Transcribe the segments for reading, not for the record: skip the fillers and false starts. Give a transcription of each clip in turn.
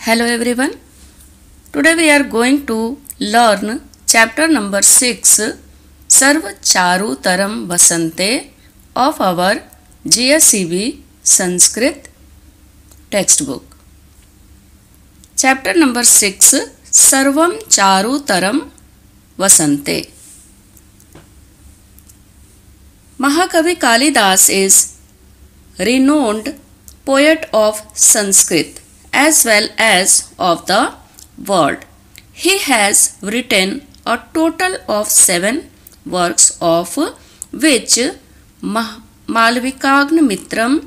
Hello everyone. Today we are going to learn chapter number 6 Sarv Charu Taram Vasante of our GSEB Sanskrit textbook. Chapter number 6 Sarvam Charu Taram Vasante. Mahakavi Kalidas is renowned poet of Sanskrit as well as of the world. He has written a total of 7 works, of which Malvikagnmitram,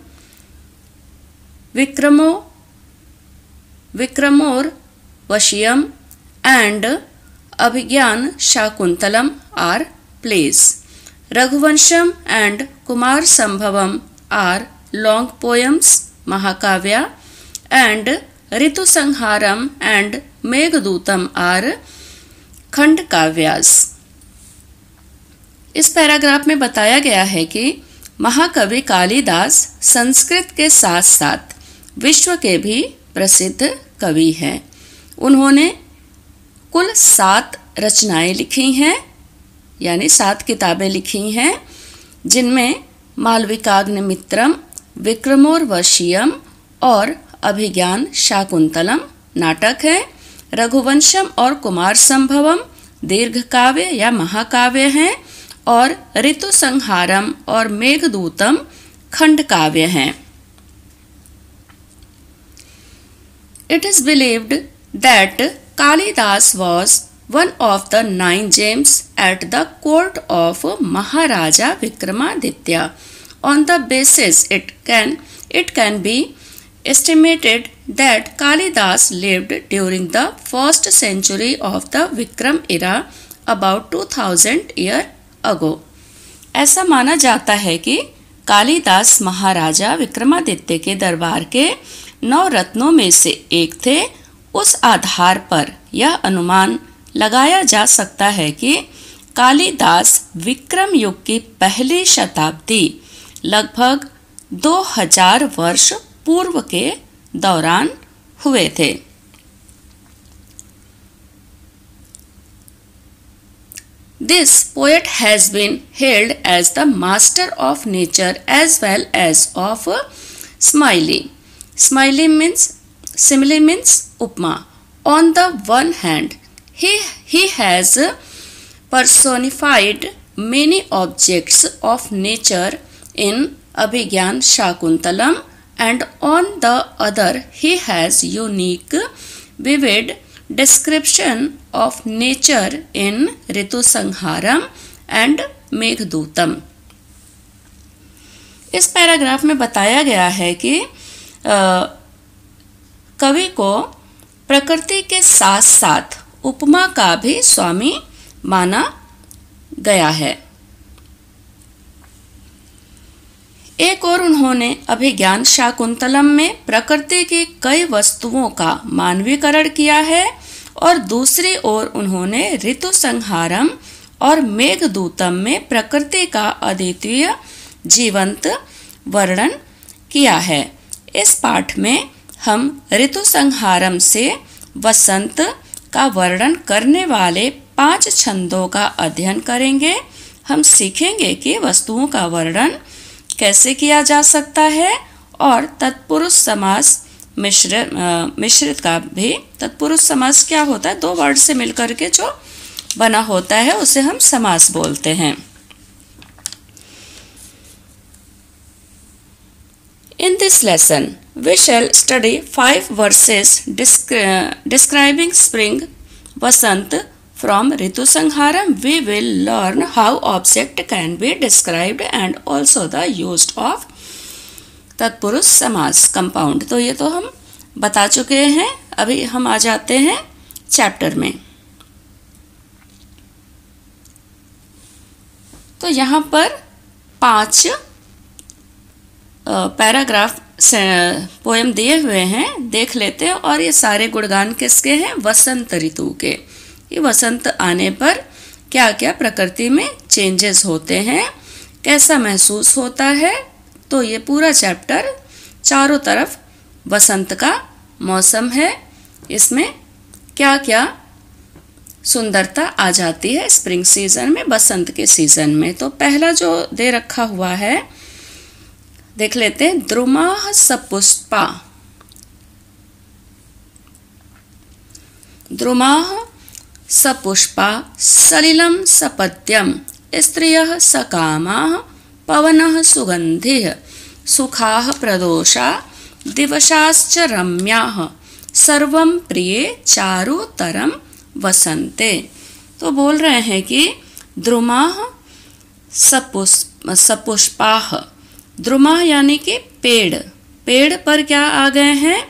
Vikramor Vashyam and Abhigyan Shakuntalam are plays. Raghuvansham and Kumar Sambhavam are long poems, Mahakavya, and Ritu Sangharam and Meghadutam are खंड काव्यास। इस paragraph में बताया गया है कि महाकवि कालिदास संस्कृत के साथ साथ विश्व के भी प्रसिद्ध कवि हैं। उन्होंने कुल 7 रचनाएं लिखी हैं, यानी 7 किताबें लिखी हैं, जिनमें मालविकाग्निमित्रम, विक्रमोर्वशीयम और अभिज्ञान शाकुंतलम नाटक है। रघुवंशम और कुमार संभवम दीर्घ काव्य या महाकाव्य हैं और ऋतु संहारम और मेघदूतम खंड काव्य हैं। It is believed that Kalidas was one of the 9 gems at the court of Maharaja Vikramaditya. On the basis it can be estimated that Kalidas lived during the 1st century of the Vikram era, about 2000 years ago. ऐसा माना जाता है कि कालिदास महाराजा विक्रमादित्य के दरबार के 9 रत्नों में से एक थे। उस आधार पर यह अनुमान लगाया जा सकता है कि कालिदास विक्रम युग की पहली शताब्दी लगभग 2000 वर्ष पूर्व के दौरान हुए थे। This poet has been hailed as the master of nature as well as of simile. Simile means upma. On the one hand, he has personified many objects of nature in Abhigyan Shakuntalam, and on the other he has unique vivid description of nature in Ritu Sangharam and Meghadutam. इस paragraph में बताया गया है कि कवि को प्रकृति के साथ साथ उपमा का भी स्वामी माना गया है। एक और उन्होंने अभिज्ञान शाकुंतलम में प्रकृति की कई वस्तुओं का मानवीकरण किया है और दूसरी ओर उन्होंने ऋतु संहारम और मेघदूतम में प्रकृति का अद्वितीय जीवंत वर्णन किया है। इस पाठ में हम ऋतु संहारम से वसंत का वर्णन करने वाले 5 छंदों का अध्ययन करेंगे। हम सीखेंगे कि वस्तुओं का वर्णन कैसे किया जा सकता है और तत्पुरुष समास मिश्रित का भी। तत्पुरुष समास क्या होता है? 2 वर्ड से मिलकर के जो बना होता है उसे हम समास बोलते हैं। In this lesson we shall study 5 verses describing spring, vasant. From Ritu Sangharam we will learn how object can be described and also the use of तत्पुरुष समास compound। तो ये तो हम बता चुके हैं। अभी हम आ जाते हैं चैप्टर में। तो यहाँ पर 5 पैराग्राफ पोएम दिए हुए हैं, देख लेते हैं। और ये सारे गुणगान किसके हैं? वसंत ऋतु के। ये वसंत आने पर क्या क्या प्रकृति में चेंजेस होते हैं, कैसा महसूस होता है। तो ये पूरा चैप्टर चारों तरफ वसंत का मौसम है इसमें क्या क्या सुंदरता आ जाती है स्प्रिंग सीजन में, बसंत के सीजन में। तो पहला जो दे रखा हुआ है देख लेते हैं। द्रुमाः सपुष्पा, द्रुमाः सपुष्पा सलिलं सपद्यं, स्त्रियः सकामाः पवनः सुगन्धिः, सुखाः प्रदोषा दिवसाश्च रम्याः, सर्वं प्रिये चारुतरं वसन्ते। तो बोल रहे हैं कि द्रुमाः सपुष्पाः, द्रुमाः यानी कि पेड़, पेड़ पर क्या आ गए हैं,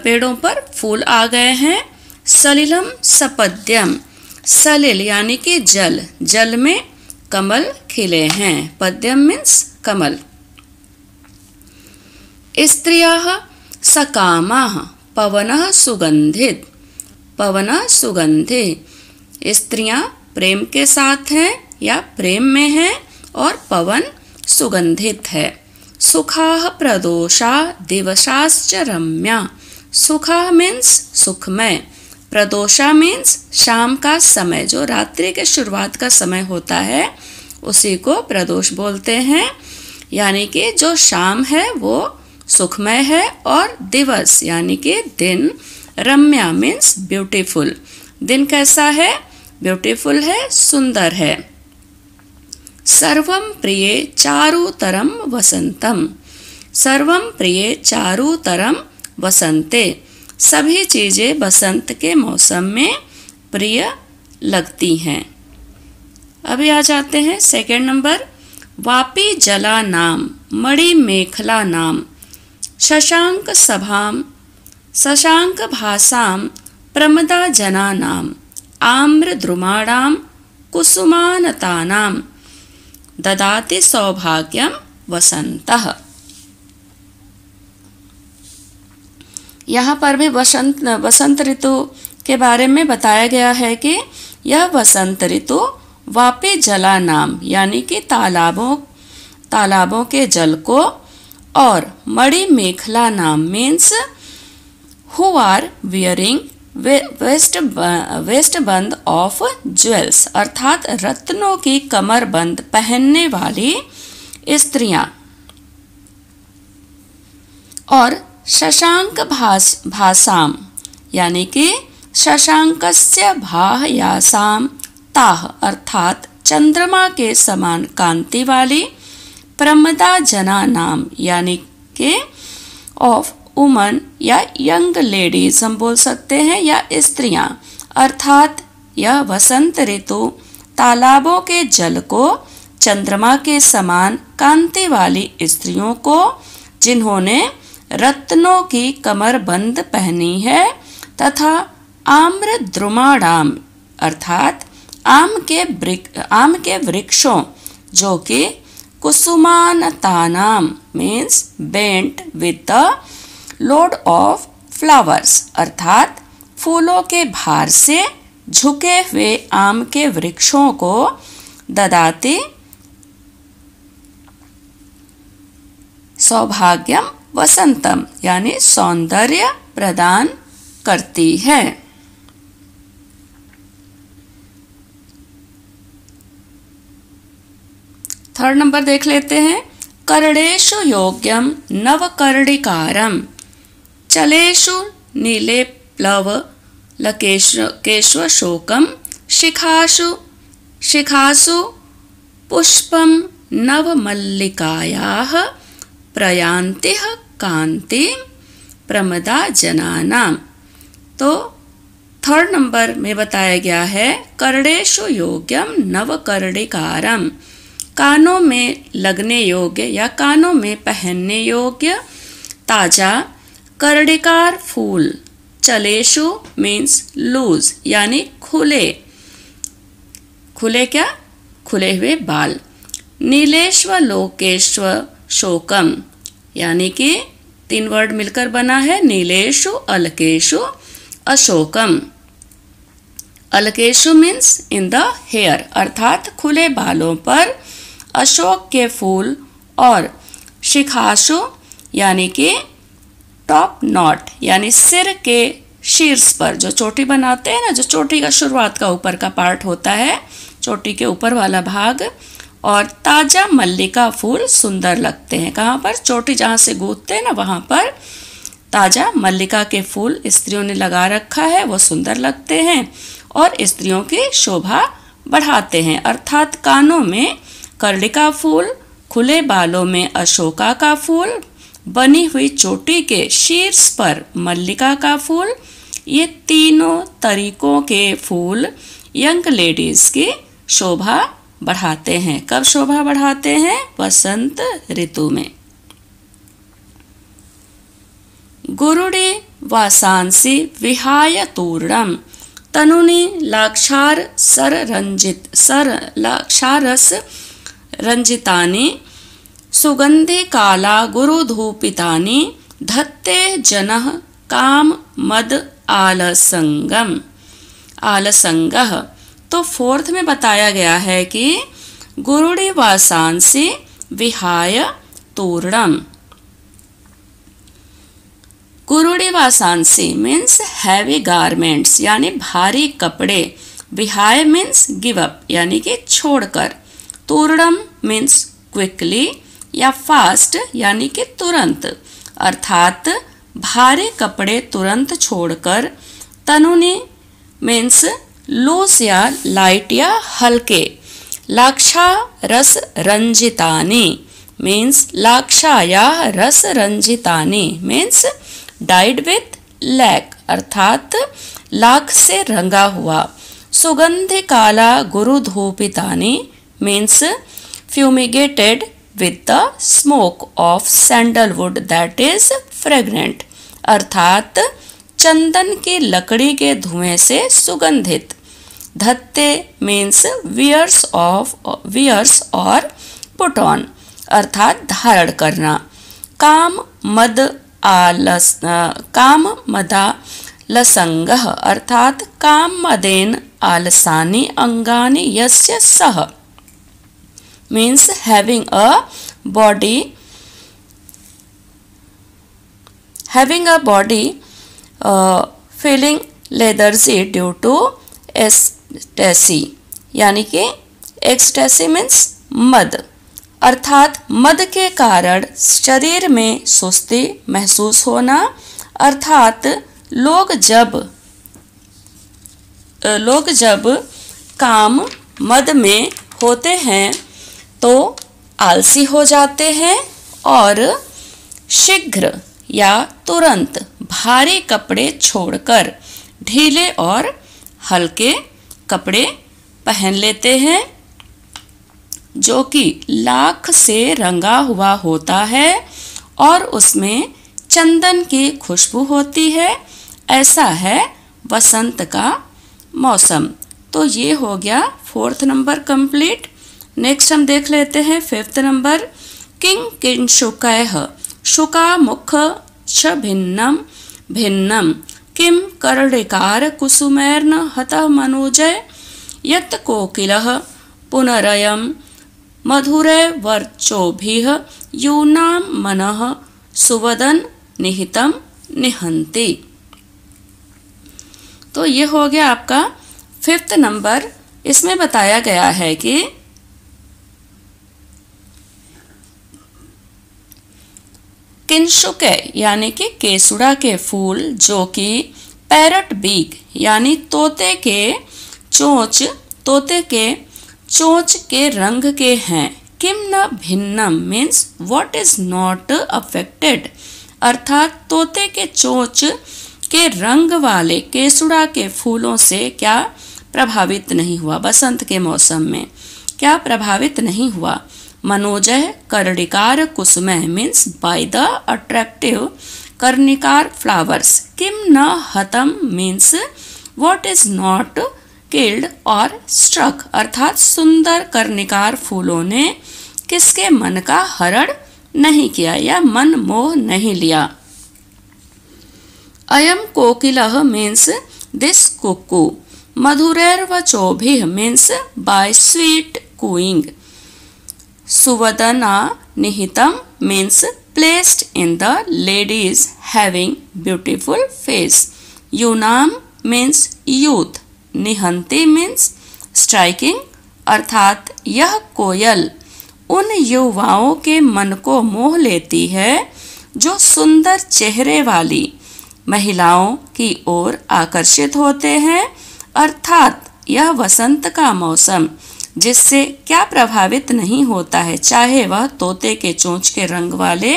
पेड़ों पर फूल आ गए हैं। सलिलम सपद्यम, सलिल यानी कि जल, जल में कमल खिले हैं। पद्यम मीन्स कमल। स्त्रियः सकामाः पवनः सुगंधित, पवनः सुगंधि, स्त्रियां प्रेम के साथ हैं या प्रेम में हैं और पवन सुगंधित है। सुखाः प्रदोषा दिवसाश्च रम्या, सुखा मीन्स सुखमय, प्रदोषा मीन्स शाम का समय, जो रात्रि के शुरुआत का समय होता है उसी को प्रदोष बोलते हैं। यानी कि जो शाम है वो सुखमय है और दिवस यानी कि दिन, रम्या मीन्स ब्यूटीफुल, दिन कैसा है, ब्यूटीफुल है, सुंदर है। सर्वं प्रिये चारुतरं वसंतम, सर्वं प्रिये चारुतरं वसंते, सभी चीजें बसंत के मौसम में प्रिय लगती हैं। अभी आ जाते हैं सेकंड नंबर। वापी जला नाम मणि मेखला नाम, शशांक सभाम शशांक भासाम प्रमदा जनानाम, आम्र द्रुमाणाम कुसुमानतानाम, ददाति सौभाग्यम वसंतः। यहाँ पर भी वसंत ऋतु के बारे में बताया गया है कि यह वसंत ऋतु वापी जला नाम यानी कि तालाबों के जल को, और मणि मेखला नाम means who are wearing waist band of jewels, अर्थात रत्नों की कमरबंद पहनने वाली स्त्रियां, और शशांक भासाम यानी कि शशांकस्य भायासाम ताह, अर्थात चंद्रमा के समान कांति वाली, प्रमदा जना नाम यानी कि ऑफ वुमन या यंग लेडीज हम बोल सकते हैं, या स्त्रियां, अर्थात यह वसंत ऋतु तालाबों के जल को चंद्रमा के समान कांति वाली स्त्रियों को, जिन्होंने रत्नों की कमरबंद पहनी है, तथा आम्र द्रुमाणाम अर्थात आम के वृक्षों जो कि कुसुमानतानाम means bent with the load of flowers, अर्थात फूलों के भार से झुके हुए आम के वृक्षों को ददाती सौभाग्यम वसंतम यानी सौंदर्य प्रदान करती है। थर्ड नंबर देख लेते हैं। कर्णेषु योग्यम नवकर्णिकारम, चलेषु नीले प्लव केशवशोकम, शिखासु पुष्पम नवमल्लिकायाः, प्रयान्तिः कांति प्रमदा जनानाम। तो थर्ड नंबर में बताया गया है कर्णेषु योग्यम नवकर्णिकारम, कानों में लगने योग्य या कानों में पहनने योग्य ताजा कर्णिकार फूल। चलेशु मीन्स लूज यानी खुले, खुले क्या, खुले हुए बाल। नीलेश्व लोकेश्व शोकम यानी कि 3 वर्ड मिलकर बना है नीलेशु अलकेशु Ashokam. अलकेशु means in the hair, अर्थात खुले बालों पर अशोक के फूल, और शिखाशु यानी कि टॉप नॉट यानी सिर के शीर्ष पर, जो चोटी बनाते हैं ना, जो चोटी का शुरुआत का ऊपर का पार्ट होता है, चोटी के ऊपर वाला भाग, और ताजा मल्लिका फूल सुंदर लगते हैं। कहाँ पर? चोटी जहाँ से गूंथते हैं ना, वहाँ पर ताजा मल्लिका के फूल स्त्रियों ने लगा रखा है, वो सुंदर लगते हैं और स्त्रियों की शोभा बढ़ाते हैं। अर्थात कानों में कर्णिका फूल, खुले बालों में अशोका का फूल, बनी हुई चोटी के शीर्ष पर मल्लिका का फूल, ये तीनों तरीकों के फूल यंग लेडीज की शोभा बढ़ाते हैं। कब शोभा बढ़ाते हैं? वसंत ऋतु में। गुरुडे वासांसि विहाय तूर्णम तनुनि लाक्षारस रंजितानि सुगंधे काला गुरुधूपितानि धत्ते जनः काम मद आलसंगः। तो फोर्थ में बताया गया है कि गुरुडे वासांसि विहाय तूर्णम। गुरुडे वासांसि मीन्स हैवी गारमेंट्स यानी भारी कपड़े, विहाय मीन्स गिव अप यानी कि छोड़कर, तूर्णम मीन्स क्विकली या फास्ट यानी कि तुरंत, अर्थात भारी कपड़े तुरंत छोड़कर, तनुनि मीन्स लूज या लाइट या हल्के, लाक्षा रस रंजितानि मीन्स लाक्षा या रस रंजितानि मीन्स डाइड विथ लैक, अर्थात लाख से रंगा हुआ, सुगंधि काला गुरुधूपितानि means फ्यूमिगेटेड with the smoke of sandalwood that is fragrant, अर्थात चंदन की लकड़ी के धुएं से सुगंधित। धत्ते मीन्स वियर्स और पुट ऑन, अर्थात धारण करना। काम मदा लसंगः, अर्थात काम मदेन आलसानि अंगानि यस्य सह means having a body feeling lethargy due to ecstasy, यानी कि ecstasy means मद, अर्थात मद के कारण शरीर में सुस्ती महसूस होना, अर्थात लोग जब काम मद में होते हैं तो आलसी हो जाते हैं और शीघ्र या तुरंत भारी कपड़े छोड़कर ढीले और हल्के कपड़े पहन लेते हैं, जो कि लाख से रंगा हुआ होता है और उसमें चंदन की खुशबू होती है। ऐसा है वसंत का मौसम। तो ये हो गया फोर्थ नंबर कंप्लीट। नेक्स्ट हम देख लेते हैं फिफ्थ नंबर। किंशुकैः शुका मुख छ भिन्नम भिन्नम किम कर्णिकार कुसुमैर्न हतः मनुजय यत् कोकिलः पुनरयं मधुरे वर्चोभिः यूनां मनः सुवदन निहितम निहंति। तो ये हो गया आपका फिफ्थ नंबर। इसमें बताया गया है कि किंशुके यानी कि केसुड़ा के फूल, जो कि पैरट बीक यानी तोते के चोंच के रंग के हैं। किम न भिन्नम means what is not affected, अर्थात तोते के चोंच के रंग वाले केसुड़ा के फूलों से क्या प्रभावित नहीं हुआ, बसंत के मौसम में क्या प्रभावित नहीं हुआ। मनोजय कर्णिकार कुसुमः मीन्स बाय द अट्रैक्टिव कर्णिकार फ्लावर्स। किम न हतम means what is not killed or struck, अर्थात सुंदर कर्णिकार फूलों ने किसके मन का हरण नहीं किया या मन मोह नहीं लिया। अयम कोकिलः मीन्स दिस कुक्कू। मधुरैर्वचोभिः मीन्स बाय स्वीट कूइंग। सुवदना निहितम means placed in the ladies having beautiful face. यूनाम मीन्स यूथ, निहंती मीन्स स्ट्राइकिंग, अर्थात यह कोयल उन युवाओं के मन को मोह लेती है जो सुंदर चेहरे वाली महिलाओं की ओर आकर्षित होते हैं, अर्थात यह वसंत का मौसम जिससे क्या प्रभावित नहीं होता है, चाहे वह तोते के चोंच के रंग वाले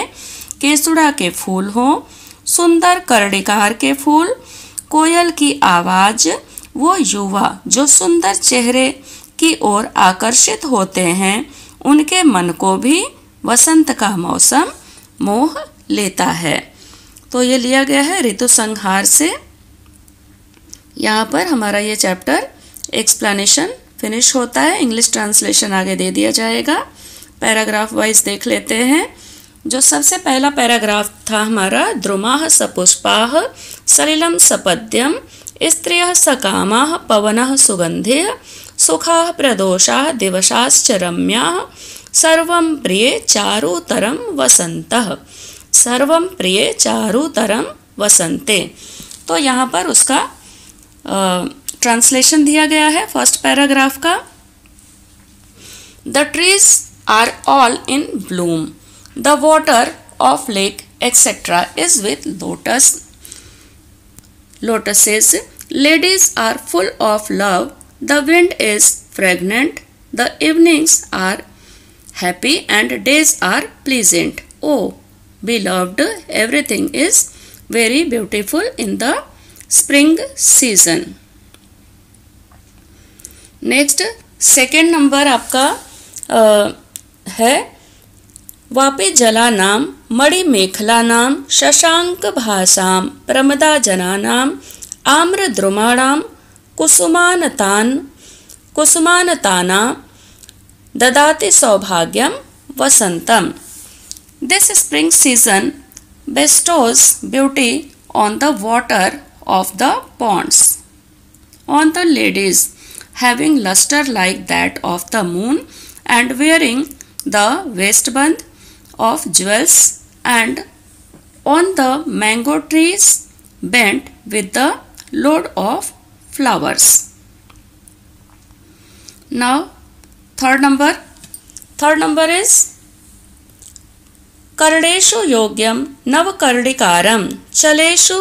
केसुड़ा के फूल हों, सुंदर कर्णिकार के फूल, कोयल की आवाज, वो युवा जो सुंदर चेहरे की ओर आकर्षित होते हैं, उनके मन को भी वसंत का मौसम मोह लेता है। तो ये लिया गया है ऋतु संहार से। यहाँ पर हमारा ये चैप्टर एक्सप्लेनेशन फिनिश होता है। इंग्लिश ट्रांसलेशन आगे दे दिया जाएगा। पैराग्राफ वाइज देख लेते हैं। जो सबसे पहला पैराग्राफ था हमारा, द्रुमाः सपुष्पाः सलिलं सपद्यं स्त्रियः सकामाः पवनः सुगन्धिः सुखाः प्रदोषाः दिवसाश्च रम्याः सर्वं प्रिये चारुतरं वसन्तः, सर्वं प्रिये चारुतरं वसन्ते। तो यहाँ पर उसका ट्रांसलेशन दिया गया है फर्स्ट पैराग्राफ का। The trees are all in bloom, the water of lake etcetera is with lotuses, ladies are full of love, the wind is fragrant, the evenings are happy and days are pleasant. Oh, beloved, everything is very beautiful in the spring season. Next second number आपका है, वापि जला नाम मणि मेखला नाम शशांक भासाम प्रमदा जनानाम आम्र द्रुमाणाम कुसुमानताना ददाति सौभाग्यम वसंतम। This spring season bestows beauty on the water of the ponds, on the ladies having luster like that of the moon and wearing the waistband of jewels, and on the mango trees bent with the load of flowers. Now third number is कर्णेषु योग्यम नवकर्णिकारम चलेषु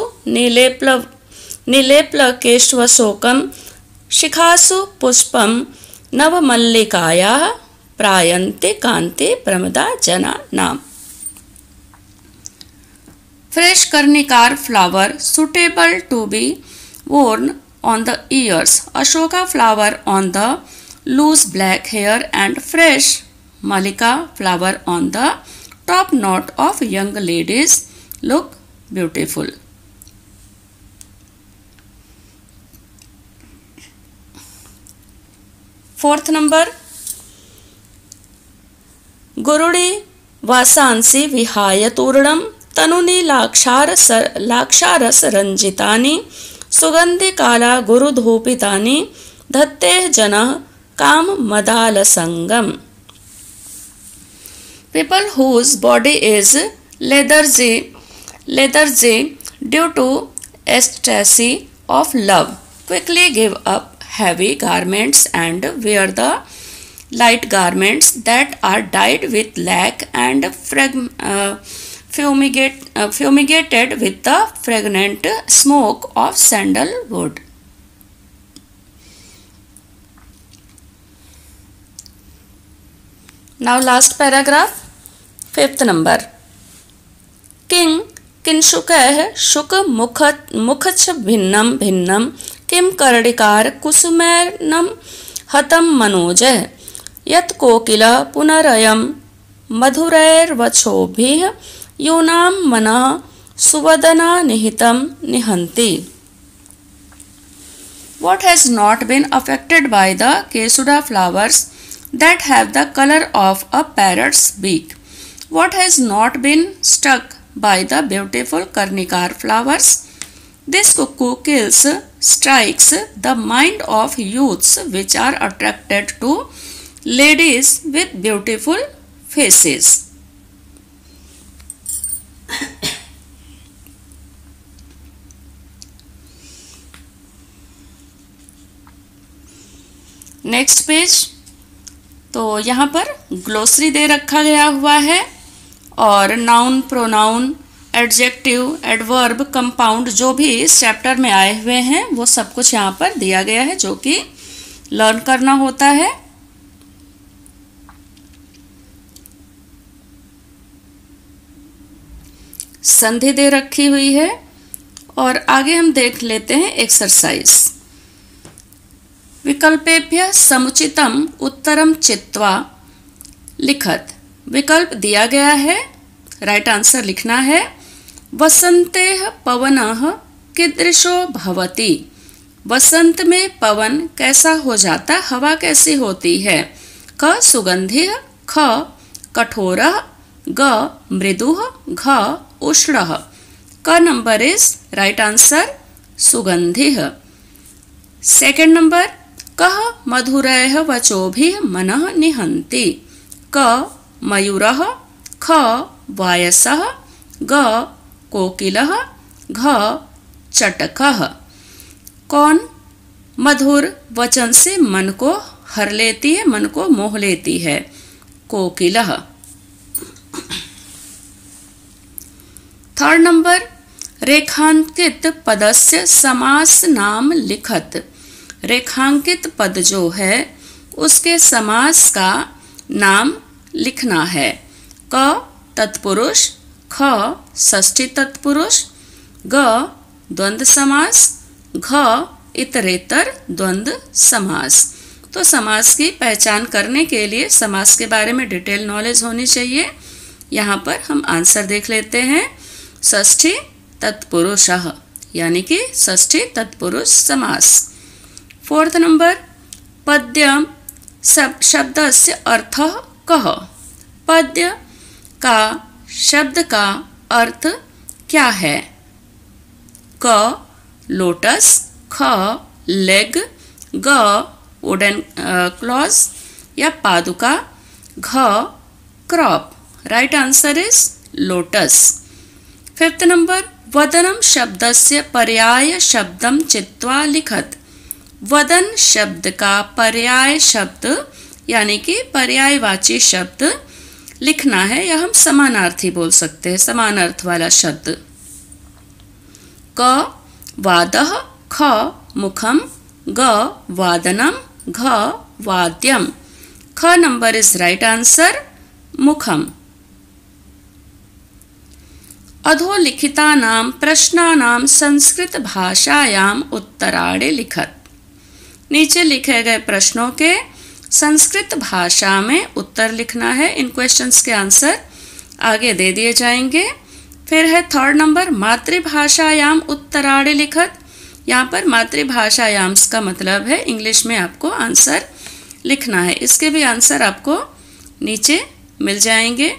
नीलेप्लकेष्वशोकम शिखासु पुष्पम नवमल्लिकायाः प्रायन्ते कांते प्रमदा जना नाम। Fresh कर्णिकार flower suitable to be worn on the ears, ashoka flower on the loose black hair, and fresh mallika flower on the top knot of young ladies look beautiful. Fourth number, गुरुड़ी वासांसि विहाय तूर्णम तनुनी लाक्षारस रंजितानि सुगंधि काला गुरुधूपितानि धत्ते जनः काम मदालसंगम। People whose body is lethargy due to ecstasy of love quickly give up heavy garments and wear the light garments that are dyed with lac and fumigated with the fragrant smoke of sandalwood. Now last paragraph, fifth number. किं किंशुकैः शुक मुखच्छ भिन्नं भिन्नं किं कर्णिकार कुसुमैर्नं हतं मनोजः यत् कोकिलः पुनरयं मधुरैर्वचोभिः यूनां मनः सुवदना निहितं निहन्ति। What has not been affected by the Kesuda flowers that have the color of a parrot's beak? What has not been struck by the beautiful Karnikar flowers? This cuckoo kills strikes the mind of youths which are attracted to ladies with beautiful faces. Next page. तो यहाँ पर glossary दे रखा गया हुआ है और noun, pronoun, adjective, adverb, compound जो भी इस चैप्टर में आए हुए हैं वो सब कुछ यहाँ पर दिया गया है जो कि लर्न करना होता है। संधि दे रखी हुई है और आगे हम देख लेते हैं एक्सरसाइज। विकल्पेभ्यः समुचितम उत्तरम चित्वा लिखत। विकल्प दिया गया है, राइट आंसर लिखना है। वसंतेः पवनः कीदृशो भवति। वसंत में पवन कैसा हो जाता, हवा कैसी होती है। क सुगंधिः, ख कठोरः, ग मृदुः, घ उष्णः। क नंबर इज राइट आंसर सुगंधिः। सेकेंड नंबर, कः मधुरैः वचोभिः मनः निहन्ति। क मयूरः, ख वायसः, ग कोकिलः, घ चटकः। कौन मधुर वचन से मन को हर लेती है, मन को मोह लेती है। कोकिलः। थर्ड नंबर, रेखांकित पदस्य समास नाम लिखत। रेखांकित पद जो है उसके समास का नाम लिखना है। क तत्पुरुष, ख षष्ठी तत्पुरुष, ग द्वंद्व समास, घ इतरेतर द्वंद्व समास। तो समास की पहचान करने के लिए समास के बारे में डिटेल नॉलेज होनी चाहिए। यहाँ पर हम आंसर देख लेते हैं। षष्ठी तत्पुरुषः यानी कि षष्ठी तत्पुरुष समास। फोर्थ नंबर, पद्यम शब्दस्य अर्थः कः। पद्य का शब्द का अर्थ क्या है। क लोटस, ख लेग, ग वुडन क्लॉज या पादुका, घ crop. Right answer is lotus. Fifth number, वदनम शब्दस्य पर्याय शब्दम चित्वा लिखत। वदन शब्द का पर्याय शब्द यानी कि पर्यायवाची शब्द लिखना है, या हम समानार्थी बोल सकते हैं, समान अर्थ वाला शब्द। क वादः, ख मुखम, ग वादनम, घ वाद्यम। ख नंबर इज राइट आंसर मुखम। अधोलिखितानां प्रश्नानां संस्कृत भाषायाम उत्तराणि लिखत। नीचे लिखे गए प्रश्नों के संस्कृत भाषा में उत्तर लिखना है। इन क्वेश्चंस के आंसर आगे दे दिए जाएंगे। फिर है थर्ड नंबर, मातृभाषायाम उत्तराणि लिखत। यहाँ पर मातृभाषायाम्स का मतलब है इंग्लिश में आपको आंसर लिखना है। इसके भी आंसर आपको नीचे मिल जाएंगे।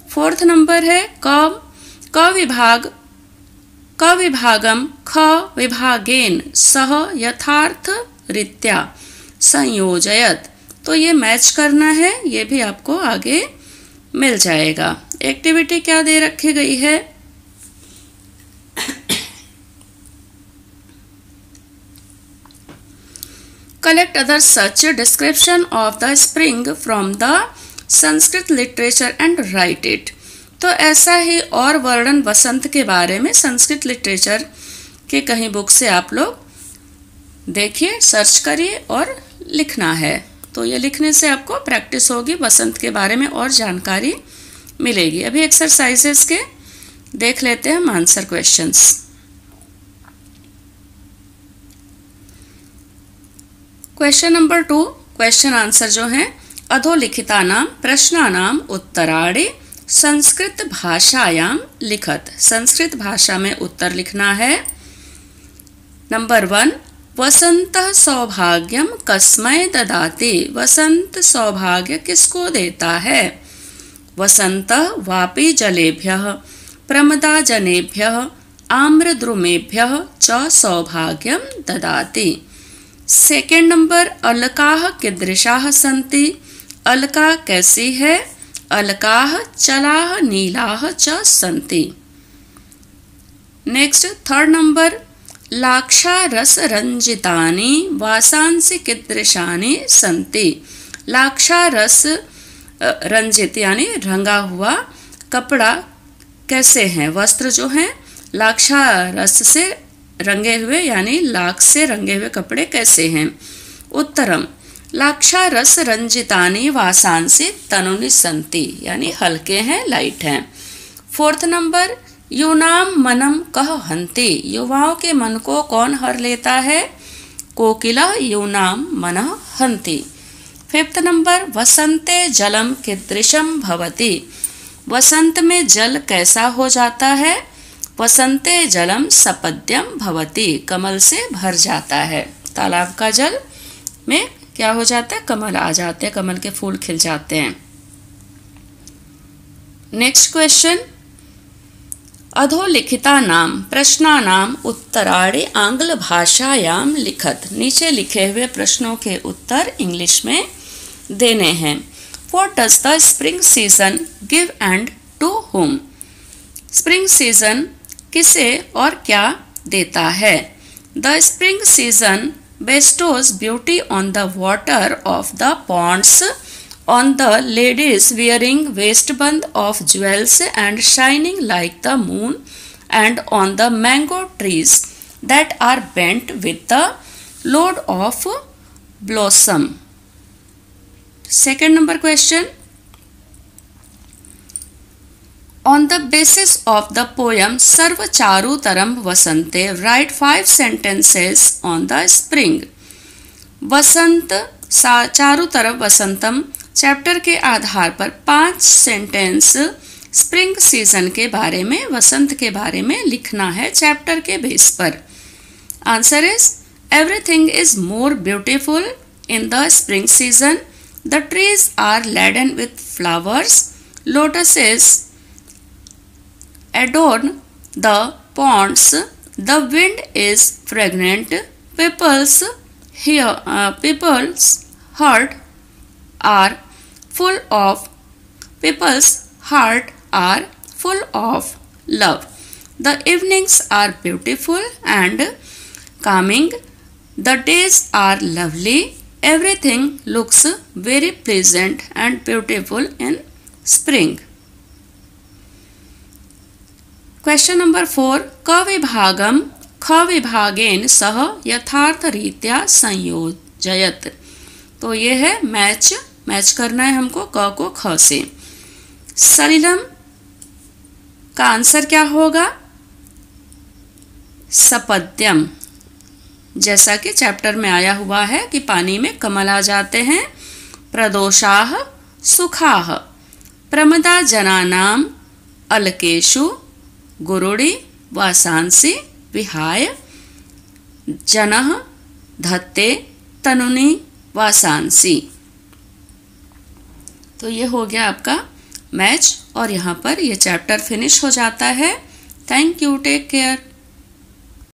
फोर्थ नंबर है क विभागम ख विभागेन सह यथार्थ रीत्या संयोजयत। तो ये मैच करना है, ये भी आपको आगे मिल जाएगा। एक्टिविटी क्या दे रखी गई है। Collect other such description of the spring from the Sanskrit literature and write it। तो ऐसा ही और वर्णन वसंत के बारे में संस्कृत लिटरेचर के कहीं बुक से आप लोग देखिए, सर्च करिए और लिखना है। तो ये लिखने से आपको प्रैक्टिस होगी, वसंत के बारे में और जानकारी मिलेगी। अभी एक्सरसाइजेस के देख लेते हैं हम answer questions. Question number 2, question answer जो हैं, अधोलिखितानां प्रश्नानां उत्तराणि संस्कृत भाषायाम लिखत। संस्कृत भाषा में उत्तर लिखना है। नंबर 1, वसंतः सौभाग्यम कस्मै ददाति। वसंत सौभाग्य किसको देता है। वसंतः वापी जलेभ्यः प्रमदा जनेभ्यः आम्रद्रुमेभ्यः च सौभाग्यम ददाति। सेकेंड नंबर, अलकाः कीदृशाः सन्ति। अलका कैसी है। अलकाः चलाः नीलाः च सन्ति। नेक्स्ट थर्ड नंबर, लाक्षारसरञ्जितानि वासांसि कीदृशानि सन्ति। लाक्षारस रंजित यानी रंगा हुआ कपड़ा कैसे हैं, वस्त्र जो हैं लाक्षारस से रंगे हुए यानी लाख से रंगे हुए कपड़े कैसे हैं। उत्तरम लाक्षारस रंजितानि वासांसि तनूनि सन्ति यानी हल्के हैं, लाइट हैं। फोर्थ नंबर, यूनाम मनम कह हन्ति, युवाओं के मन को कौन हर लेता है। कोकिला यूनाम मनः हन्ति। फिफ्थ नंबर, वसंते जलम कीदृशम भवति, वसंत में जल कैसा हो जाता है। वसंते जलम सपद्यम भवति, कमल से भर जाता है। तालाब का जल में क्या हो जाता है, कमल आ जाते हैं, कमल के फूल खिल जाते हैं। नेक्स्ट क्वेश्चन, अधोलिखितानां प्रश्नानां उत्तराणि आंग्ल भाषायां लिखत, नीचे लिखे हुए प्रश्नों के उत्तर इंग्लिश में देने हैं। What does the spring season give and to whom? Spring season किसे और क्या देता है। The spring season bestows beauty on the water of the ponds, on the ladies wearing waistband of jewels and shining like the moon, and on the mango trees that are bent with the load of blossom. Second number question, on the basis of the poem Sarva Charu Taram Vasante, write 5 sentences on the spring. वसंत चारु तरफ वसंतम chapter के आधार पर 5 sentence spring season के बारे में, वसंत के बारे में लिखना है चैप्टर के बेस पर। Answer is everything is more beautiful in the spring season, the trees are laden with flowers, lotuses adorn the ponds, the wind is fragrant, people's heart are full of love. The evenings are beautiful and calming, the days are lovely, everything looks very pleasant and beautiful in spring. Question number 4, क विभागम ख विभागेन सह यथार्थ रीत्या संयोजयत। तो ये है match करना है हमको क को ख से। सलिलम का आंसर क्या होगा, सपद्यम, जैसा कि चैप्टर में आया हुआ है कि पानी में कमल आ जाते हैं। प्रदोषाः सुखाः, प्रमदा जनानां अलकेषु गुरुडि वासांसि विहाय, जनः धत्ते तनुनि वासांसि। तो ये हो गया आपका मैच और यहाँ पर ये चैप्टर फिनिश हो जाता है। Thank you, take care.